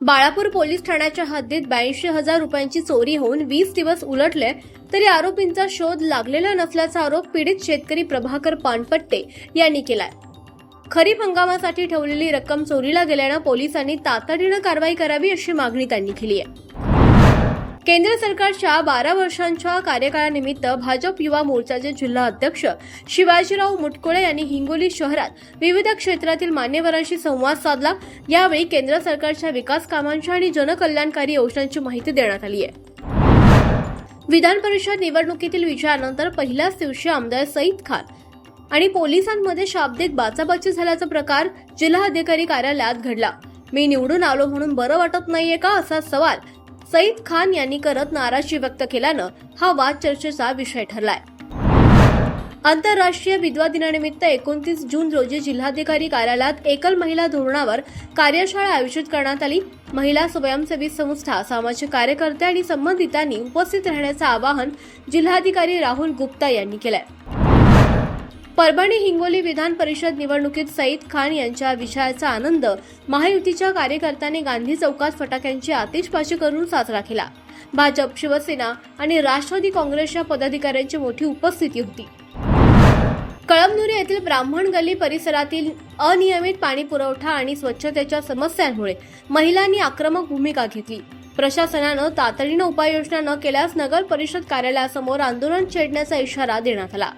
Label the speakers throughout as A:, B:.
A: Balapur police ठाण्याच्या हद्दीत 82,000 रुपयांची चोरी होऊन 20 दिवस उलटले तरी आरोपींचा शोध लागलेला नसल्याचा आरोप पीडित शेतकरी प्रभाकर पानपट्टे यांनी केलाय। खरीप हंगामासाठी ठेवलेली रक्कम चोरीला गेल्यानं पोलिसांनी तातडीनं कारवाई करावी अशी मागणी त्यांनी केली आहे। केंद्र सरकारच्या 12 वर्षांच्या कार्यकाळानिमित्त भाजप युवा मोर्चाचे जिल्हा अध्यक्ष शिवाजीराव मुटकुळे यांनी हिंगोली शहरात विविध क्षेत्रातील मान्यवरांशी संवाद साधला। यावेळी केंद्र सरकारच्या विकास कामांच्या आणि जनकल्याणकारी योजनांची माहिती देण्यात आली आहे। विधान परिषद निवडणुकीतील विजयानंतर पहिल्याच दिवशी आमदार सईद खान आणि पोलिसांमध्ये शाब्दिक बाचाबाची झाल्याचा प्रकार जिल्हाधिकारी कार्यालयात घडला। मी निवडून आलो म्हणून बरं वाटत नाहीये का असा सवाल सईद खान यांनी करत नाराजी व्यक्त केल्यानं हा वाद चर्चेचा विषय ठरलाय। आंतरराष्ट्रीय विधवा दिनानिमित्त 29 जून रोजी जिल्हाधिकारी कार्यालयात एकल महिला धोरणावर कार्यशाळा आयोजित करण्यात आली। महिला स्वयंसेवी संस्था, सामाजिक कार्यकर्ते आणि संबंधितांनी उपस्थित राहण्याचं आवाहन जिल्हाधिकारी राहुल गुप्ता यांनी केलंय। परभणी हिंगोली विधान परिषद निवडणुकीत सईद खान यांच्या विजयाचा आनंद महायुतीच्या कार्यकर्त्यांनी गांधी चौकात फटाक्यांची आतिषबाजी करून साजरा केला। भाजप, शिवसेना आणि राष्ट्रवादी काँग्रेसच्या पदाधिकाऱ्यांची मोठी उपस्थिती होती। कळमनुरी येथील ब्राह्मण गल्ली परिसरातील अनियमित पाणी पुरवठा आणि स्वच्छतेच्या समस्यांमुळे महिलांनी आक्रमक भूमिका घेतली। प्रशासनानं तातडीनं उपाययोजना न केल्यास नगर परिषद कार्यालयासमोर आंदोलन छेडण्याचा इशारा देण्यात आला।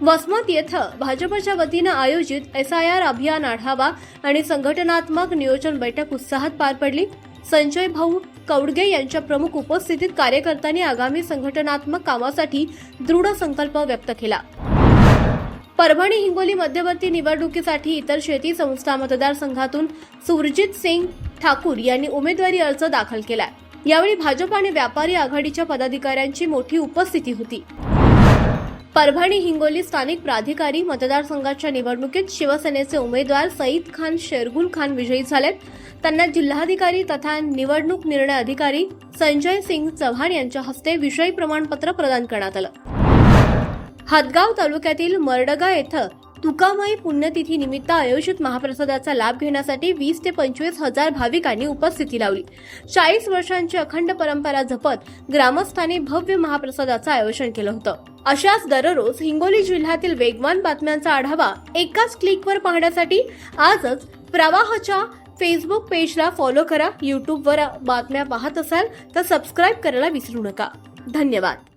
A: वसमत येथे भाजपच्या वतीनं आयोजित SIR अभियान आढावा आणि संघटनात्मक नियोजन बैठक उत्साहात पार पडली। संजय भाऊ कौडगे यांच्या प्रमुख उपस्थितीत कार्यकर्त्यांनी आगामी संघटनात्मक कामासाठी दृढ संकल्प व्यक्त केला। परभणी हिंगोली मध्यवर्ती निवडणुकीसाठी इतर शेती संस्था मतदारसंघातून सुरजित सिंग ठाकूर यांनी उमेदवारी अर्ज दाखल केला। यावेळी भाजप आणि व्यापारी आघाडीच्या पदाधिकाऱ्यांची मोठी उपस्थिती होती। परभणी हिंगोली स्थानिक प्राधिकारी मतदारसंघाच्या निवडणुकीत शिवसेनेचे उमेदवार सईद खान शेरगुल खान विजयी झालेत। त्यांना जिल्हाधिकारी तथा निवडणूक निर्णय अधिकारी संजय सिंग चव्हाण यांच्या हस्ते विजयी प्रमाणपत्र प्रदान करण्यात आलं। हदगाव तालुक्यातील मरडगा येथे तुकामाई पुण्यतिथी निमित्त आयोजित महाप्रसादाचा लाभ घेण्यासाठी 20 ते 25 हजार भाविकांनी उपस्थिती लावली। 40 वर्षांची अखंड परंपरा जपत ग्रामस्थांनी भव्य महाप्रसादाचं आयोजन केलं होतं। अशाच दररोज हिंगोली जिल्ह्यातील वेगवान बातम्यांचा आढावा एकाच क्लिकवर पाहण्यासाठी आजच प्रवाहाच्या फेसबुक पेजला फॉलो करा। यूट्यूबवर बातम्या पाहत असाल तर सबस्क्राईब करायला विसरू नका। धन्यवाद।